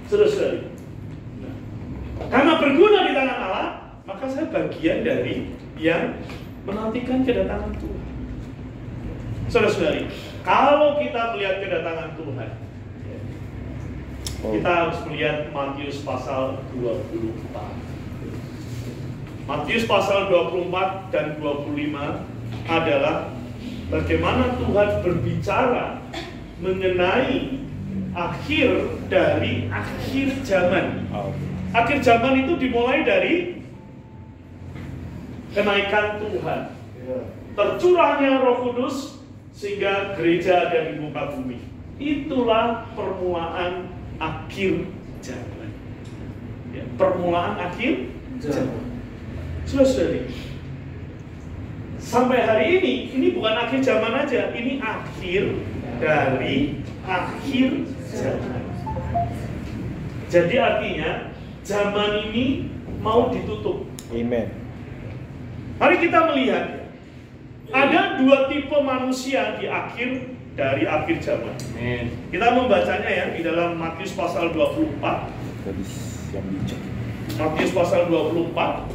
Saudara-saudari, karena berguna di tangan Allah, maka saya bagian dari yang menantikan kedatangan Tuhan. Saudara-saudari, kalau kita melihat kedatangan Tuhan, kita harus melihat Matius pasal 24. Matius pasal 24 dan 25 adalah bagaimana Tuhan berbicara mengenai akhir dari akhir zaman. Akhir zaman itu dimulai dari kenaikan Tuhan, tercurahnya Roh Kudus sehingga gereja ada di muka bumi. Itulah permulaan akhir zaman. Ya, permulaan akhir zaman. Saudara-saudari, sampai hari ini bukan akhir zaman aja, ini akhir dari akhir zaman. Jadi artinya zaman ini mau ditutup. Amen. Mari kita melihat, ada dua tipe manusia di akhir dari akhir zaman. Amen. Kita membacanya ya di dalam Matius pasal 24. Matius pasal 24.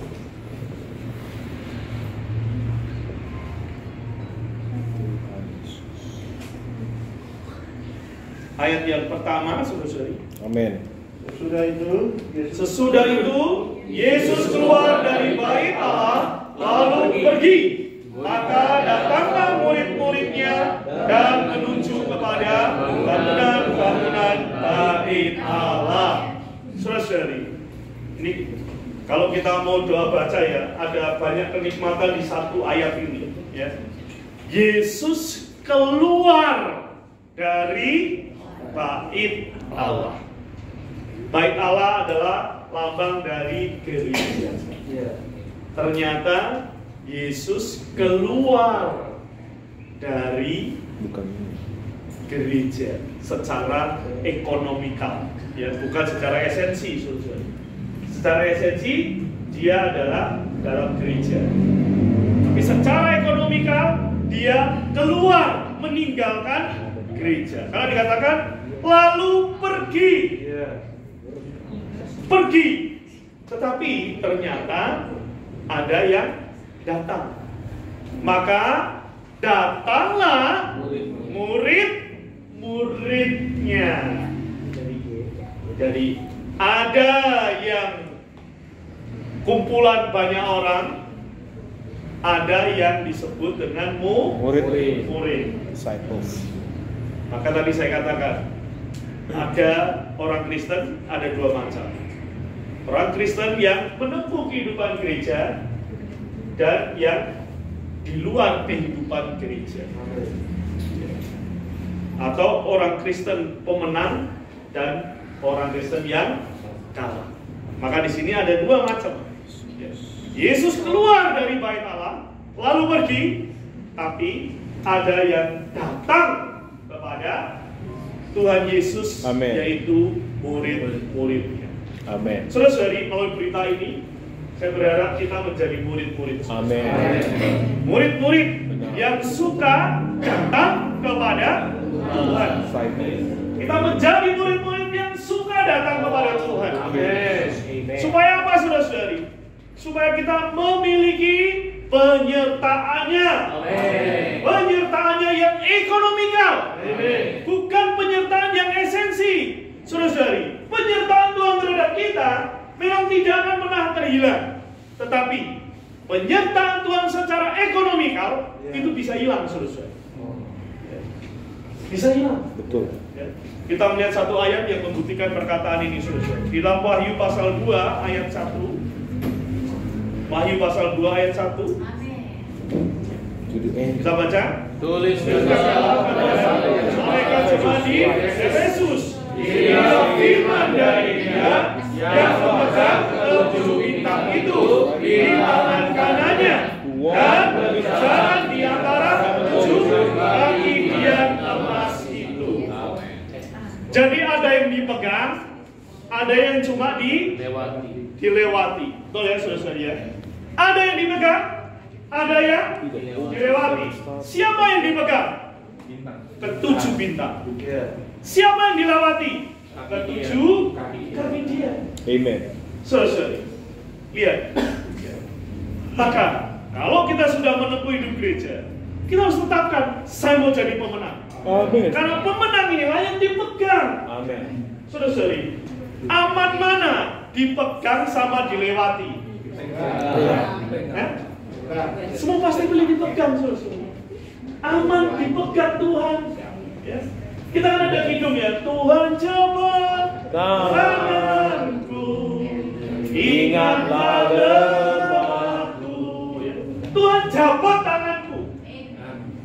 Ayat yang pertama, saudara-saudari. Amin. Sesudah itu Yesus keluar dari bait Allah lalu pergi. Maka datanglah murid-muridnya dan menuju kepada bangunan-bangunan bait Allah. Saudara-saudari, ini kalau kita mau doa baca ya, ada banyak kenikmatan di satu ayat ini. Ya. Yesus keluar dari bait Allah. Bait Allah adalah lambang dari gereja. Ternyata Yesus keluar dari gereja secara ekonomikal, ya, bukan secara esensi, saudara. Secara esensi dia adalah dalam gereja, tapi secara ekonomikal dia keluar meninggalkan gereja. Karena dikatakan lalu pergi. Pergi. Tetapi ternyata ada yang datang. Maka datanglah murid-muridnya. Jadi ada yang kumpulan banyak orang, ada yang disebut dengan murid. Disciples. Maka tadi saya katakan ada orang Kristen, ada dua macam. Orang Kristen yang menempuh kehidupan gereja dan yang di luar kehidupan gereja. Atau orang Kristen pemenang dan orang Kristen yang kalah. Maka di sini ada dua macam. Yesus keluar dari bait Allah lalu pergi, tapi ada yang datang kepada Tuhan Yesus. Amen. Yaitu murid-muridnya. Amin. Saudara-saudari, melalui berita ini saya berharap kita menjadi murid-murid. Amin. Murid-murid yang suka datang kepada Tuhan. Kita menjadi murid-murid yang suka datang kepada Tuhan. Amin. Supaya apa, saudara-saudari? Supaya kita memiliki penyertaannya. Amin. Penyertaannya yang ekonomikal. Amin. Bukan penyertaan yang esensi. Saudara-saudari, penyertaan Tuhan terhadap kita memang tidak akan pernah terhilang. Tetapi penyertaan Tuhan secara ekonomikal itu bisa hilang, saudara-saudari. Bisa hilang. Betul. Kita melihat satu ayat yang membuktikan perkataan ini, saudara-saudari. Di dalam Wahyu pasal 2 ayat 1. Wahyu pasal 2 ayat 1. Kita baca. Tulis mereka cuma di Efesus. Ia firman dari Dia yang memegang 7 bintang itu di tangan kanannya dan berjalan di antara 7 bagian emas itu. Jadi ada yang dipegang, ada yang cuma dilewati. Betul ya, saudara-saudari ya? Ada yang dipegang, ada yang dilewati. Siapa yang dipegang? Ke-7 bintang. Siapa yang dilewati? Ke-7 Amen. Saudara-saudari, lihat. Maka kalau kita sudah menempuh hidup gereja, kita harus tetapkan, saya mau jadi pemenang. Amen. Karena pemenang inilah yang dipegang. Amen. Saudara-saudari, aman mana dipegang sama dilewati? Semua pasti boleh dipegang, saudara-saudari. Aman dipegang Tuhan. Ya. Kita kan ada hidung ya, Tuhan coba tanganku, ingatlah lemahku. Ya. Tuhan jabat tanganku.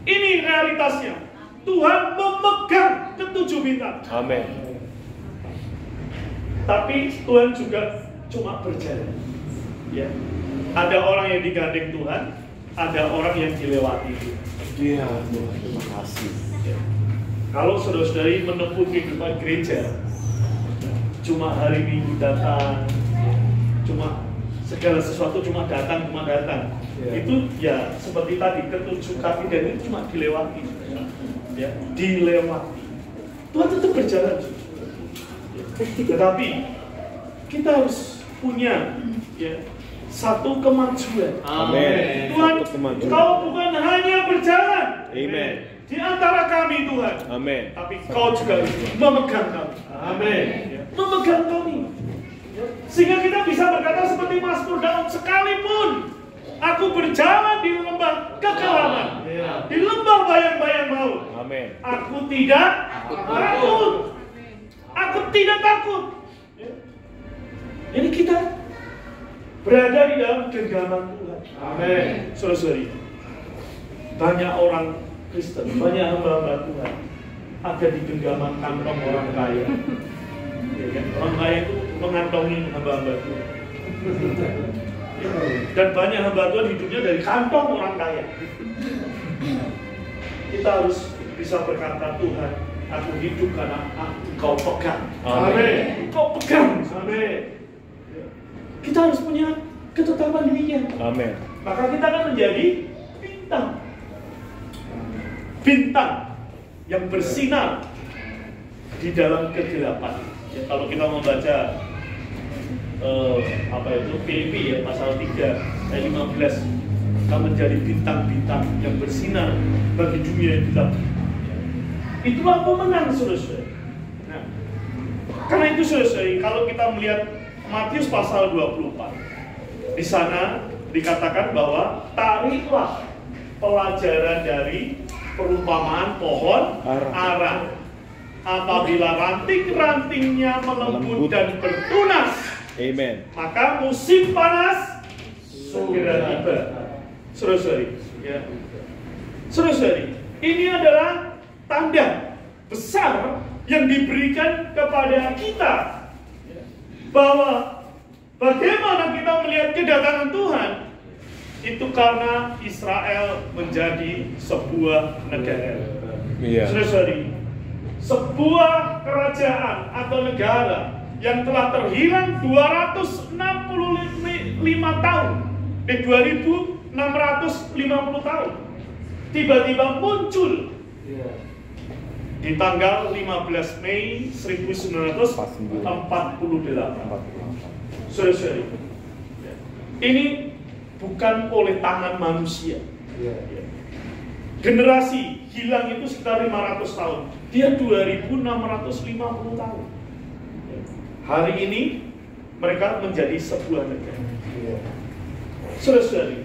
Ini realitasnya. Tuhan memegang ketujuh bintang. Amen. Tapi Tuhan juga cuma berjalan. Ya. Ada orang yang digandeng Tuhan, ada orang yang dilewati. Iya, Tuhan, terima kasih. Ya. Kalau saudara-saudari menempuh kehidupan gereja, cuma hari Minggu datang, cuma segala sesuatu cuma datang. Ya. Itu ya seperti tadi, ketujuh kaki dan itu cuma dilewati. Ya, dilewati. Tuhan tetap berjalan. Tetapi kita harus punya ya satu kemajuan. Amin. Tuhan, Satu kemajuan. kau bukan hanya berjalan Amen. di antara kami, Tuhan, Amen. tapi kau juga memegang kami. Amin. Ya, memegang kami. Ya, sehingga kita bisa berkata seperti Mazmur Daud, sekalipun aku berjalan di lembah kekelaman, di lembah bayang-bayang maut, Amin. aku tidak takut. Aku tidak takut. Ya. Jadi kita berada di dalam genggaman Tuhan. Amin. Saudara-saudari, banyak orang Kristen, banyak hamba-hamba Tuhan ada di genggaman kantong orang kaya. Ya kan? Orang kaya itu mengantongi hamba-hamba Tuhan. Ya. Dan banyak hamba Tuhan hidupnya dari kantong orang kaya. Kita harus bisa berkata, Tuhan, aku hidup karena Kau pegang. Amin. Kau pegang. Amin. Kita harus punya ketetapan demikian. Amin. Maka kita akan menjadi bintang. Bintang yang bersinar di dalam kegelapan. Ya, kalau kita membaca Filipi ya pasal 3 ayat 15, kita menjadi bintang-bintang yang bersinar bagi dunia yang gelap. Itulah pemenang, saudara-saudara. Nah, karena itu saudara-saudara, kalau kita melihat Matius pasal 24, di sana dikatakan bahwa tariklah pelajaran dari perumpamaan pohon ara. Apabila ranting-rantingnya melembut dan bertunas, Amen. maka musim panas segera tiba. Saudara-saudari, ya. Saudara-saudari, ini adalah tanda besar yang diberikan kepada kita bahwa bagaimana kita melihat kedatangan Tuhan itu karena Israel menjadi sebuah negara. Iya. Saudara-saudari, sebuah kerajaan atau negara yang telah terhilang 265 tahun, 2650 tahun, tiba-tiba muncul di tanggal 15 Mei 1948. Saudara-saudari, ini bukan oleh tangan manusia. Generasi hilang itu sekitar 500 tahun. Dia 2650 tahun. Hari ini mereka menjadi sebuah negara. Saudara-saudari,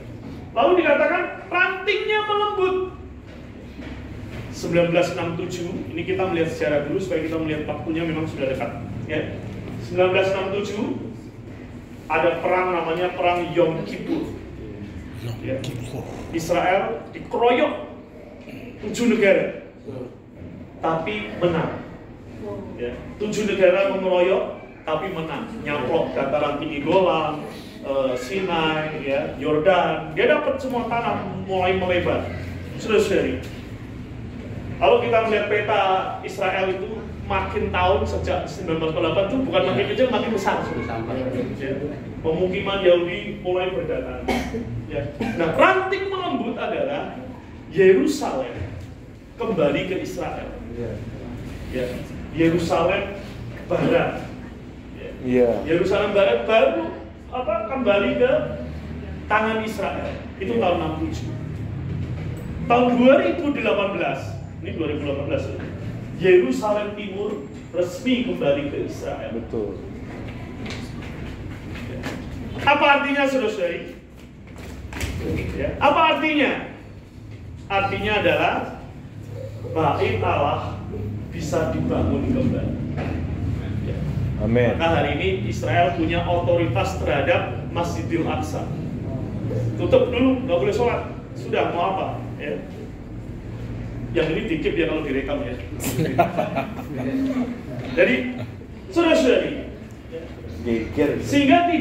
lalu dikatakan rantingnya melembut. 1967, ini kita melihat sejarah dulu supaya kita melihat waktunya memang sudah dekat. Ya. 1967 ada perang namanya perang Yom Kippur. Ya. Israel dikeroyok 7 negara, tapi menang. Ya. 7 negara mengeroyok, tapi menang. Nyaplok dataran tinggi Golan, Sinai, ya, Yordan. Dia dapat semua tanah mulai melebar. Saudara-saudari, kalau kita melihat peta Israel itu makin tahun sejak 1948 itu bukan makin kecil, makin besar. Ya. Pemukiman Yahudi mulai berdatangan. Ya. Nah, ranting melembut adalah Yerusalem kembali ke Israel. Ya. Yerusalem barat. Ya. Iya. Yerusalem Barat baru kembali ke tangan Israel. Itu tahun 67. Tahun 2018, ini 2018, Yerusalem Timur resmi kembali ke Israel. Betul. Apa artinya, saudara-saudari? Ya. Apa artinya? Artinya adalah bait Allah bisa dibangun kembali. Ya. Amin. Maka hari ini Israel punya otoritas terhadap Masjidil Aqsa. Tutup dulu, nggak boleh sholat. Sudah, mau apa? Ya. Yang ini dikip ya kalau direkam ya. Jadi, saudara-saudari, sehingga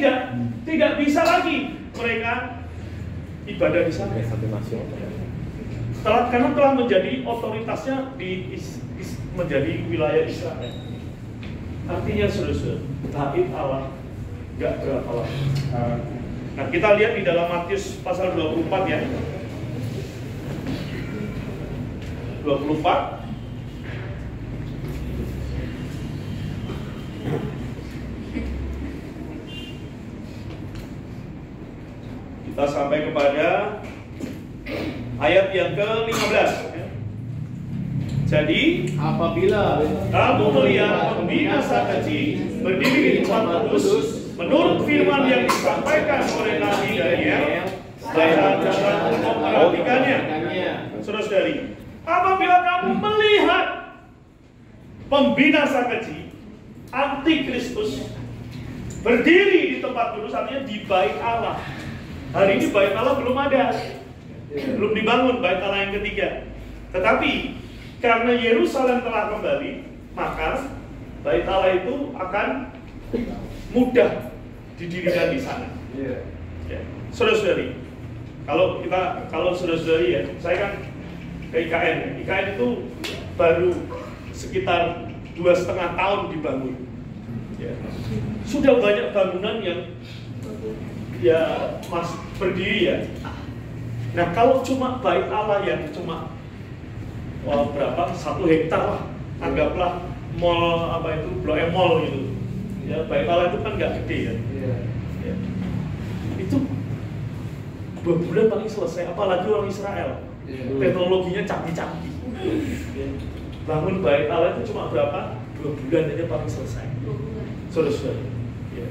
tidak bisa lagi mereka ibadah di sana. Karena telah menjadi otoritasnya menjadi wilayah Israel. Artinya saudara-saudara, bait Allah nggak berapa lama. Nah, kita lihat di dalam Matius pasal 24 ya. 24. Kita sampai kepada ayat yang ke-15. Jadi, apabila kamu melihat pembinasa keji berdiri di tempat kudus, menurut firman yang disampaikan oleh Nabi Daniel, dan jangan memperhatikannya. Saudara-saudari, apabila kamu melihat pembinasa keji, antikristus, berdiri di tempat kudus, artinya di bait Allah. Hari ini bait Allah belum ada, belum dibangun bait Allah yang ketiga. Tetapi karena Yerusalem telah kembali, maka bait Allah itu akan mudah didirikan di sana. Ya. Saudara-saudari, kalau saudara-saudari ya, saya kan ke IKN. IKN itu baru sekitar 2,5 tahun dibangun. Ya. Sudah banyak bangunan yang berdiri ya. Nah, kalau cuma bait Allah yang cuma berapa 1 hektar lah, anggaplah mall Blok M Mall gitu. Ya, bait Allah itu kan nggak gede ya. Ya. Itu 2 bulan paling selesai, apalagi orang Israel. Teknologinya canggih-canggih. Ya. Bangun bait Allah itu cuma berapa? 2 bulan aja paling selesai. Saudara-saudara. Ya.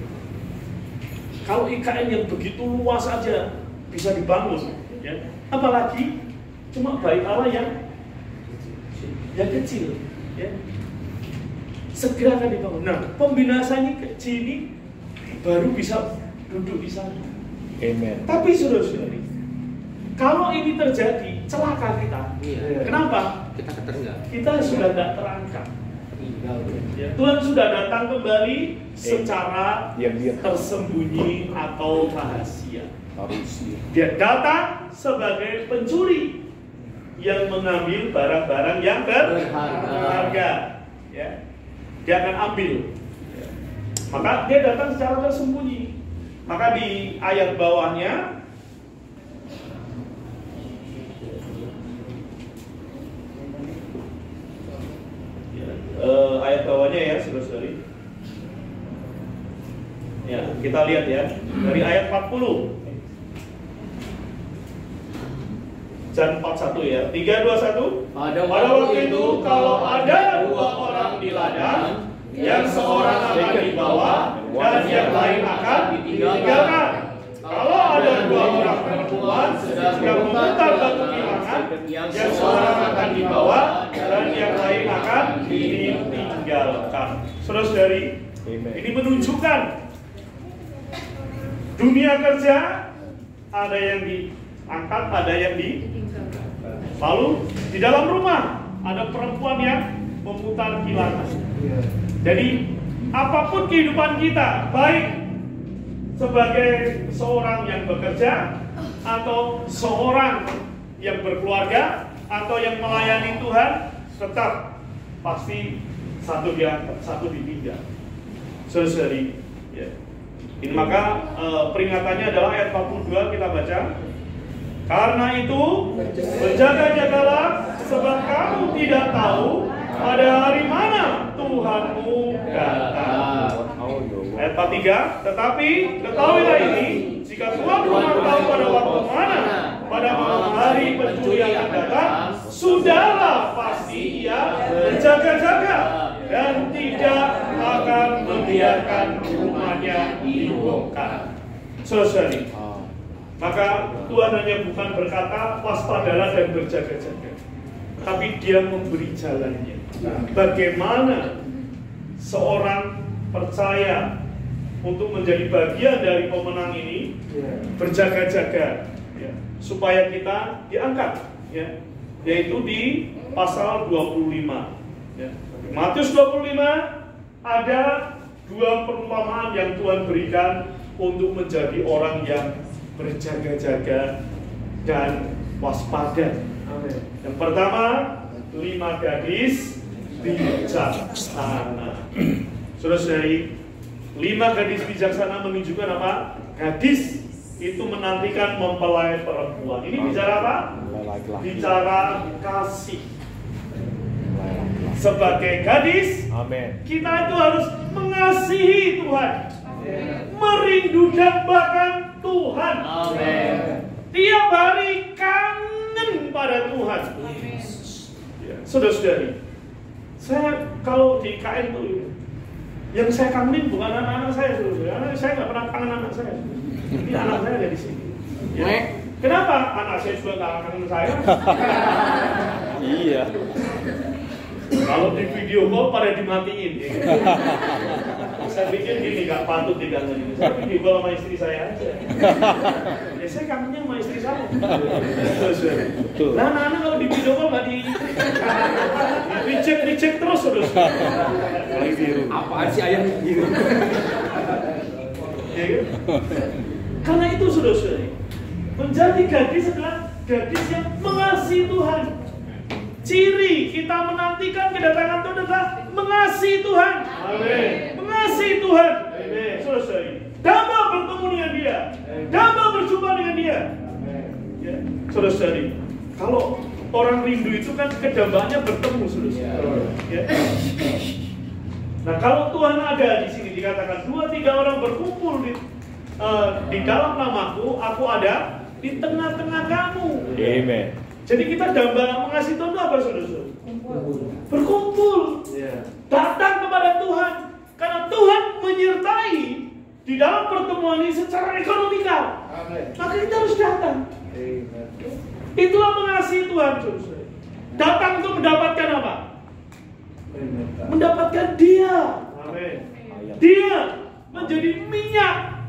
Kalau IKN yang begitu luas aja bisa dibangun, ya. Apalagi cuma bait Allah yang kecil, ya. Segera akan dibangun. Nah, pembinasanya kecil ini baru bisa duduk di sana. Amen. Tapi saudara-saudari, kalau ini terjadi, celaka kita. Iya. Kenapa? Kita sudah tidak terangkat. Ya, Tuhan sudah datang kembali secara tersembunyi atau rahasia. Dia datang sebagai pencuri yang mengambil barang-barang yang berharga. Ya. Dia akan ambil. Ya. Maka dia datang secara tersembunyi. Maka di ayat bawahnya ayat bawahnya ya, saudara-saudari. Ya, kita lihat ya dari ayat 40 dan 41 ya. 3, 2, 1. Pada waktu itu kalau ada 2 orang di ladang, yang seorang akan dibawa dan yang lain akan ditinggalkan. Kalau ada 2 orang perempuan sedang memutar batu bilangan, yang seorang akan dibawa dan yang lain akan ditinggalkan. Saudara-saudari, ini menunjukkan dunia kerja ada yang diangkat, ada yang lalu di dalam rumah ada perempuan yang memutar bilangan. Jadi apapun kehidupan kita, baik sebagai seorang yang bekerja atau seorang yang berkeluarga atau yang melayani Tuhan, tetap pasti satu ditinggal. Saudara-saudari, ya. Ini maka peringatannya adalah ayat 42 kita baca. Karena itu berjaga-jagalah, sebab kamu tidak tahu pada hari mana Tuhanmu datang. Ayat Ayat 3, tetapi ketahuilah ini, jika Tuhan rumah tahu pada waktu mana, pada malam hari pencurian akan datang, sudahlah pasti ia berjaga-jaga dan tidak akan membiarkan rumahnya dibongkar. Saudara-saudari, maka Tuhan hanya bukan berkata waspadalah dan berjaga-jaga, tapi Dia memberi jalannya. Bagaimana seorang percaya untuk menjadi bagian dari pemenang ini berjaga-jaga, ya, supaya kita diangkat, ya, yaitu di pasal 25. Ya. Matius 25 ada dua perumpamaan yang Tuhan berikan untuk menjadi orang yang berjaga-jaga dan waspada. Yang pertama, 5 gadis bijaksana. Saudara-saudari, 5 gadis bijaksana menunjukkan apa? Gadis itu menantikan mempelai perempuan. Ini bicara apa? Bicara kasih. Sebagai gadis, amen, kita itu harus mengasihi Tuhan, merindu dan bahkan Tuhan. Amen. Tiap hari kangen pada Tuhan. Ya, saudara-saudari, saya kalau di KN itu, yang saya kangenin bukan anak-anak saya, saudara. Saya nggak pernah kangen anak saya. Ini anak saya ada di sini. Ya. Kenapa? Anak saya juga nggak kangen saya. Iya. Kalau di video call pada dimatiin. Ya. Saya pikir gini, nggak patut dikangenin. Saya video call sama istri saya aja. Ya saya kangennya sama istri saya. Betul. Nah, anak-anak kalau di video call nggak dicek terus terus. Kali biru. Apaan sih ayam biru? Ya, kan? Karena itu saudara-saudari, menjadi gadis adalah gadis yang mengasihi Tuhan. Ciri kita menantikan kedatangan Tuhan adalah mengasihi Tuhan. Amin. Mengasihi Tuhan. Amin. Saudara-saudari, damai bertemu dengan Dia, damai berjumpa dengan Dia. Ya. Saudara-saudari, kalau orang rindu itu kan kedambaannya bertemu, saudara-saudari. Ya. Nah, kalau Tuhan ada di sini dikatakan 2-3 orang berkumpul di dalam namaku, aku ada di tengah-tengah kamu. Amen. Jadi kita dambaan mengasihi Tuhan itu apa, saudara-saudara? Berkumpul, datang kepada Tuhan, karena Tuhan menyertai di dalam pertemuan ini secara ekonomikal. Maka kita harus datang. Itulah mengasihi Tuhan, saudara-saudara. Datang untuk mendapatkan apa? Mendapatkan Dia. Dia menjadi minyak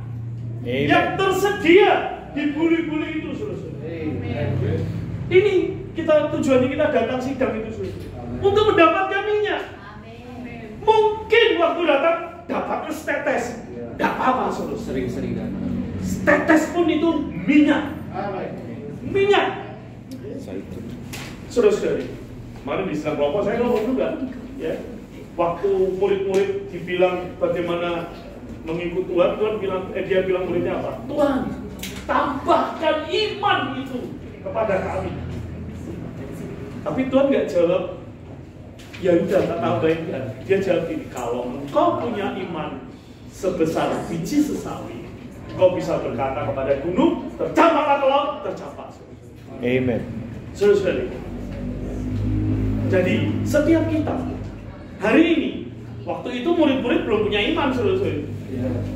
yang tersedia di buli-buli itu, saudara-saudara. Ini tujuannya kita datang sidang itu, saudara, untuk mendapatkan minyak. Mungkin waktu datang dapat setetes, tidak apa-apa, saudara. Sering-sering datang. Setetes pun itu minyak. Minyak. Saudara-saudari, kemarin di sidang kelompok saya ngomong juga, ya. Waktu murid-murid dibilang bagaimana mengikut Tuhan, dia bilang muridnya apa? Tuhan, tambahkan iman itu kepada kami. Tapi Tuhan nggak jawab, ya udah tak tambahin kan. Dia jawab gini, kalau engkau punya iman sebesar biji sesawi, engkau bisa berkata kepada gunung, tercampaklah ke laut, tercampak. Amen. Saudara-saudari, jadi setiap kita hari ini, waktu itu murid-murid belum punya iman, saudara-saudari,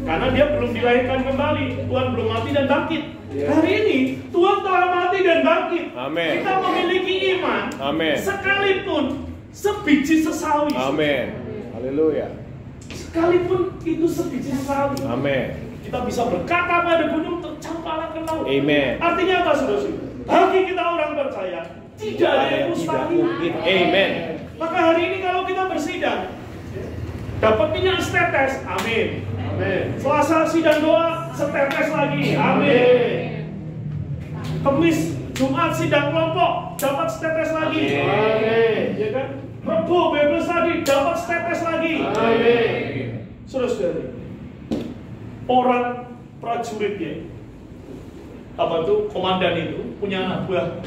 karena dia belum dilahirkan kembali, Tuhan belum mati dan bangkit. Hari ini Tuhan telah mati dan bangkit. Amen. Kita memiliki iman. Amen. Sekalipun sebiji sesawi. Amen. Haleluya. Sekalipun itu sebiji sesawi. Amen. Kita bisa berkata pada gunung, tercampaklah ke laut. Amen. Artinya apa, saudara-saudara? Bagi kita orang percaya, tidak ada yang mustahil. Amen. Maka hari ini kalau kita bersidang, dapat minyak setetes. Amin. Amin. Selasa sidang doa, setetes lagi. Amin. Kamis, Jumat sidang kelompok, dapat setetes lagi. Amin. Ya kan? Rebo, Bible study, dapat setetes lagi. Amin. Saudara-saudari, orang prajurit ya, apa tuh, komandan itu punya anak buah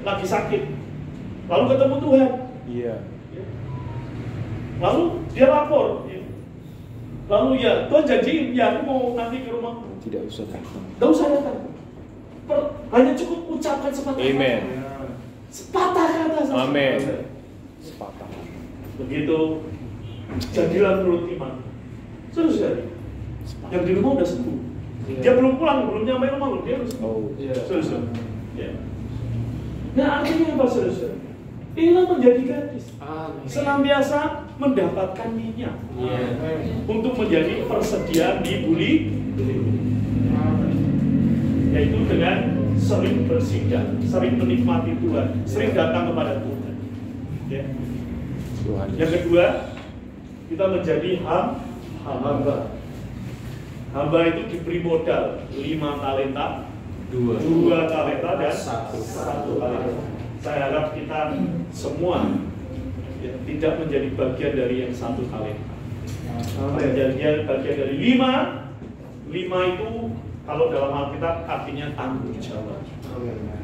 lagi sakit, lalu ketemu Tuhan. Iya. Lalu dia lapor, Lalu ya, Tuhan janjiin, ya aku mau nanti ke rumahmu. Tidak usah datang. Tidak usah datang. Hanya cukup ucapkan sepatah kata. Amen. Sepatah kata. Amen. Sepatah. Begitu jadilah menurut iman. Saudara-saudari, yang di rumah udah sembuh. Dia belum pulang, belum nyampe rumah loh, dia udah sembuh. Oh. Saudara-saudari. Ya. Nah, artinya apa, saudara-saudari? Inilah menjadi gadis. Senantiasa mendapatkan minyak untuk menjadi persediaan di buli, yaitu dengan sering bersinggah, sering menikmati Tuhan, sering datang kepada Tuhan. Ya. Yang kedua, kita menjadi hamba. Hamba itu diberi modal 5 talenta, 2 talenta dan 1 talenta. Saya harap kita semua ya, tidak menjadi bagian dari yang 1 talenta. Menjadi bagian dari 5 itu kalau dalam Alkitab artinya tanggung jawab.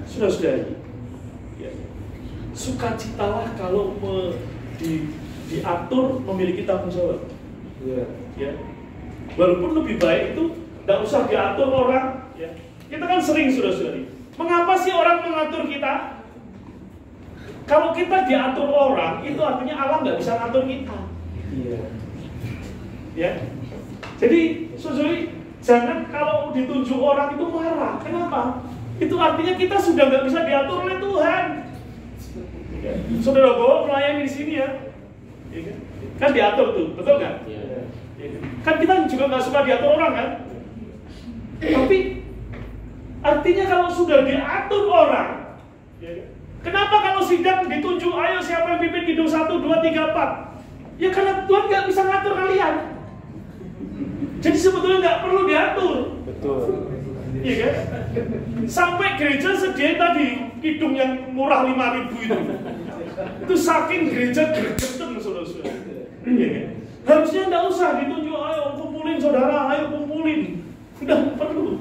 Saudara-saudari, ya, sukacitalah kalau diatur memiliki tanggung jawab. Ya. Walaupun lebih baik itu tidak usah diatur orang. Ya. Kita kan sering, saudara-saudari. Mengapa sih orang mengatur kita? Kalau kita diatur orang, itu artinya Allah nggak bisa ngatur kita. Ya. Jadi, saudari, jangan kalau ditunjuk orang itu marah. Kenapa? Itu artinya kita sudah nggak bisa diatur oleh Tuhan. Ya. Saudara bawa melayani di sini ya. Kan diatur tuh, betul nggak? Kan kita juga nggak suka diatur orang kan? Tapi artinya kalau sudah diatur orang, kenapa kalau sidang ditunjuk, ayo siapa yang pimpin Kidung 1, 2, 3, 4? Ya karena Tuhan nggak bisa ngatur kalian. Jadi sebetulnya nggak perlu diatur. Betul. Iya kan? Sampai gereja sediain tadi kidung yang murah 5.000 itu. Itu saking gereja gregetan, saudara-saudara. Iya kan? Harusnya nggak usah ditunjuk, ayo kumpulin saudara, ayo kumpulin. Udah perlu.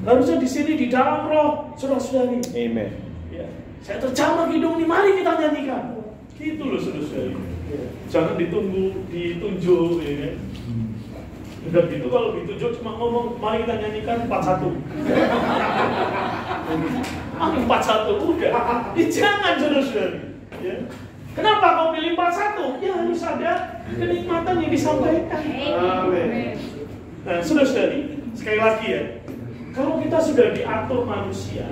Harusnya di sini di dalam roh, saudara-saudari. Amen. Ya. Saya terjamah hidung ini, mari kita nyanyikan. Gitu loh, saudara-saudari. Jangan ditunjuk, ya kan? Udah gitu kalau ditunjuk cuma ngomong, mari kita nyanyikan 4-1. 4-1 udah. Jangan, saudara-saudari. Ya. Kenapa kau pilih 4-1? Ya harus ada kenikmatan yang disampaikan. Amin. Nah, saudara-saudari, sekali lagi ya, kalau kita sudah diatur manusia,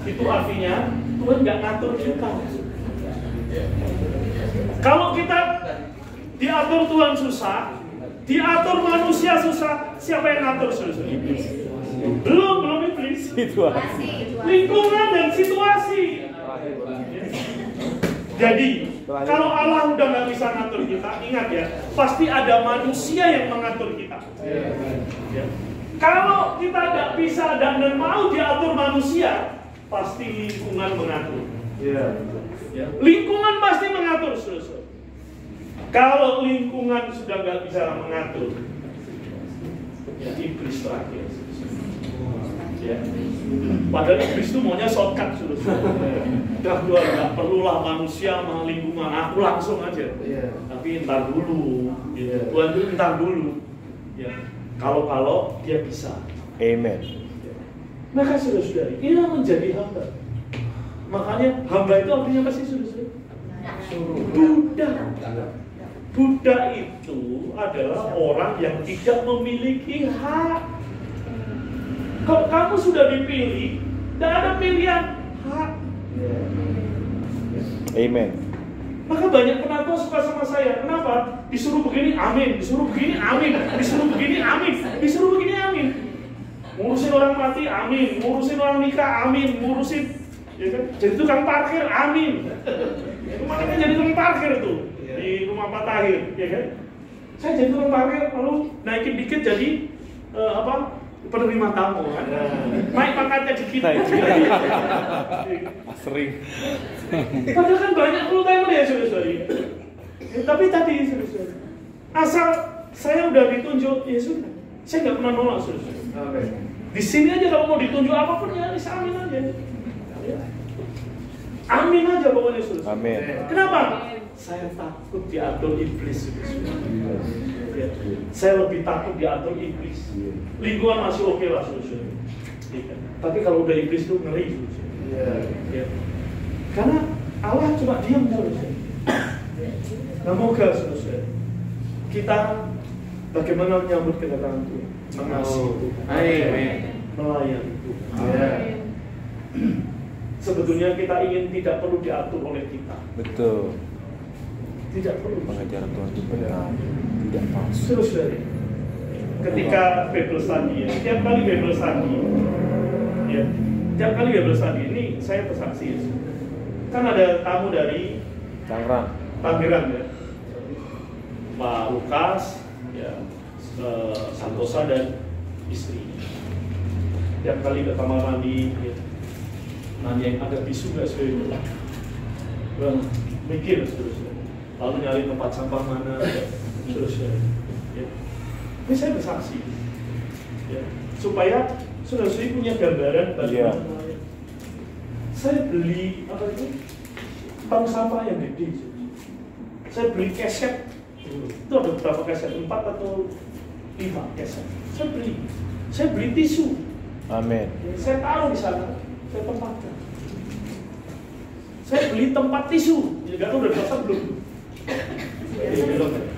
itu artinya Tuhan nggak ngatur kita. Kalau kita diatur Tuhan susah, diatur manusia susah, siapa yang ngatur, saudara-saudari? Belum iblis. Situasi. Lingkungan dan situasi. Jadi, kalau Allah udah nggak bisa ngatur kita, ingat ya, pasti ada manusia yang mengatur kita. Ya. Kalau kita nggak bisa dan mau diatur manusia, pasti lingkungan mengatur. Ya. Lingkungan pasti mengatur, saudara. Kalau lingkungan sudah nggak bisa mengatur, ya iblis terakhir. Ya. Padahal iblis itu maunya shortcut, saudara. Tuhan nggak perlulah manusia sama lingkungan, aku langsung aja. Tapi entar dulu, Tuhan itu entar dulu. Ya. Kalau dia bisa. Amen. Maka saudara-saudari, inilah menjadi hamba. Makanya hamba itu artinya apa sih, saudara-saudari? Budak. Budak itu adalah orang yang tidak memiliki hak. Kalau kamu sudah dipilih, tidak ada pilihan hak. Amen. Maka banyak penatua suka sama saya. Kenapa? Disuruh begini, amin. Disuruh begini, amin. Disuruh begini, amin. Disuruh begini, amin. Ngurusin orang mati, amin. Ngurusin orang nikah, amin. Ngurusin, ya kan? Jadi tukang parkir, amin. Makanya jadi tukang parkir tuh di rumah Pak Tahir, ya kan? Saya jadi tukang parkir, lalu naikin dikit jadi penerima tamu kan. Naik pangkatnya dikit. Sering. Padahal kan banyak full timer ya, saudara-saudari. Tapi tadi, saudara-saudari, asal saya udah ditunjuk, ya sudah. Saya nggak pernah nolak, saudara-saudari. Di sini aja kalau mau ditunjuk apapun ya, amin aja. Amin aja pokoknya, saudara. Amin. Kenapa? Saya takut diatur iblis, saudara-saudari. Ya. Ya. Saya lebih takut diatur iblis. Lingkungan masih oke lah, saudara. Ya. Tapi kalau udah iblis itu ngeri, saudara. Ya. Karena Allah cuma diam, saudara. Nah, moga, saudara, kita bagaimana menyambut kedatangan Tuhan, mengasihi Tuhan, melayani Tuhan. Ya. Sebetulnya kita ingin tidak perlu diatur oleh kita. Betul. Tidak perlu. Pengajaran Tuhan itu benar, tidak palsu. Terus ketika Bible study, ya, tiap kali Bible study, ya, tiap kali Bible study ini saya bersaksi, ya. Kan ada tamu dari Tangerang, ya, Pak Lukas, ya, Santosa dan istrinya. Tiap kali ke kamar mandi, ya, nanya yang ada bisu nggak sih? Mikir terus, lalu nyari tempat sampah mana, terus ya. Ini saya bersaksi, ya, supaya saudara-saudari punya gambaran bagaimana. Saya beli apa itu tong sampah yang gede. Saya beli keset, itu ada berapa keset? 4 atau 5 keset. Saya beli tisu. Amin. Saya taruh di sana. Saya tempatkan. Saya beli tempat tisu. Ya, gak tahu udah pasang belum.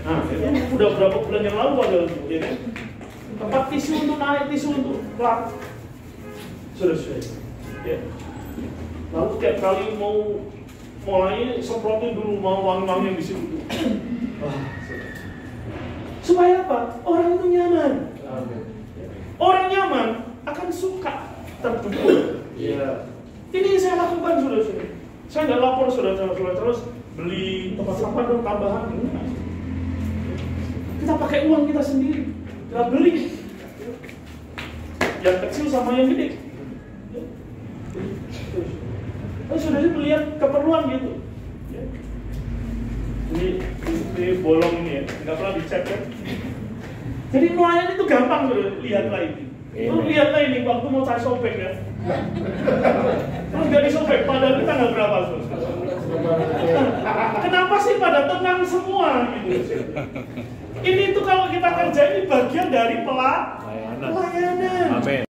Nah, itu udah berapa bulan yang lalu padahal, ya kan? Tempat tisu untuk narik tisu untuk plat. Sudah. Ya. Lalu setiap kali mau mulai semprotin dulu, mau wangi-wangi yang di situ. Supaya apa? Orang itu nyaman. Orang nyaman akan suka terdukung. Ya. Ini yang saya lakukan, saudara-saudara. Saya nggak lapor saudara-saudara terus beli tempat sampah dong tambahan. Kita pakai uang kita sendiri. Kita beli. Yang kecil sama yang gede. Saudara melihat keperluan gitu. Ini bolong ini ya, nggak pernah dicek kan. Jadi nelayan itu gampang, saudara. Lihatlah ini. Lu lihatlah ini waktu mau saya sobek ya. Kalau nggak disobek, padahal kita nggak berapa, saudara. Kenapa sih pada tenang semua gitu? Ini tuh kalau kita kerja ini bagian dari pelayanan. Amin.